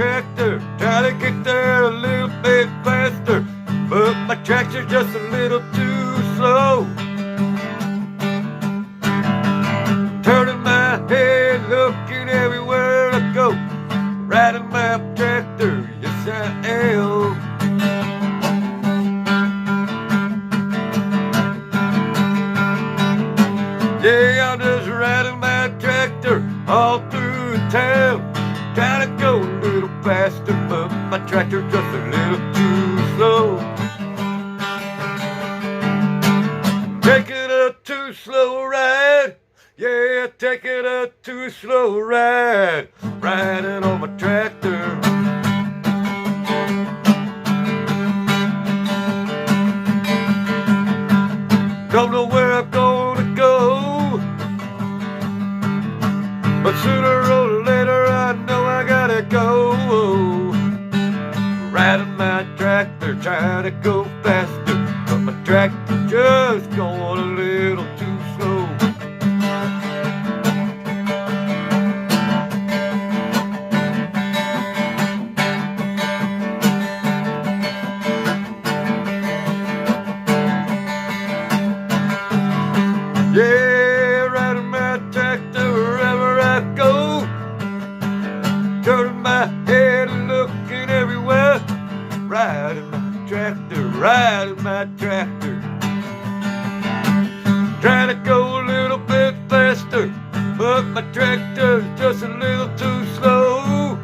tractor, trying to get there a little bit faster, but my tractor's just a little too slow. Turning my head, looking everywhere I go, riding my tractor, yes I am. Yeah, I'm just riding my tractor all through town, trying to go a little faster, but my tractor's just a little too slow. Taking a too slow ride, yeah, taking a too slow ride, riding on my tractor. Don't know where I'm gonna go, but sooner or later I know I gotta go. Riding my tractor, trying to go faster, but my tractor just going a little too slow. Yeah, riding my tractor wherever I go, turning my head and looking everywhere, riding my tractor, riding my tractor, trying to go a little bit faster, but my tractor's just a little too slow.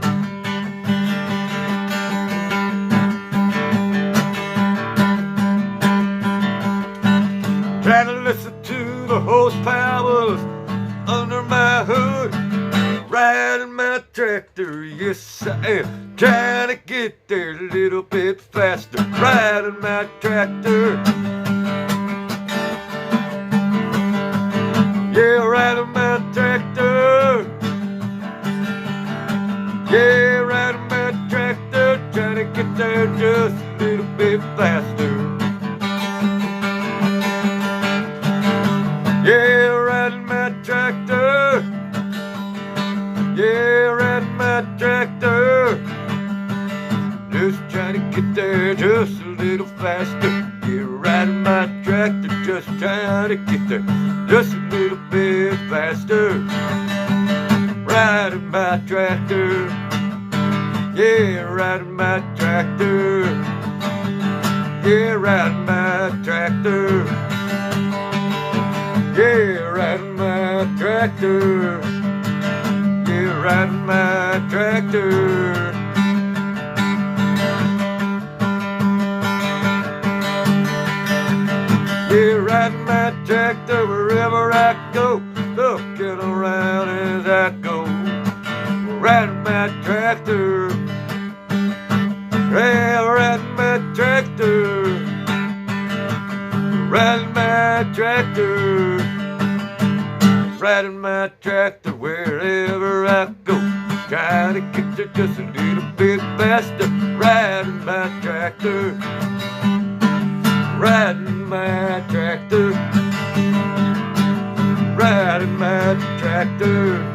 Trying to listen to the horsepowers under my hood, riding my tractor, yes I am. Trying to get there a little bit faster, riding my tractor. Yeah, riding my tractor. Yeah, riding my tractor, trying to get there just a little bit faster. Yeah, riding my tractor. Yeah, riding my tractor, just trying to get there just a little faster. Yeah, riding my tractor, just trying to get there just a little bit faster. Riding my tractor. Yeah, riding my tractor. Yeah, riding my tractor. Yeah, riding my tractor. Yeah, riding my tractor. Yeah, riding my tractor wherever I go, looking around as I go. Riding my tractor. Yeah, riding my tractor. Riding my tractor. Riding my tractor wherever I go, trying to get there just a little bit faster. Riding my tractor. Riding my tractor. Riding my tractor.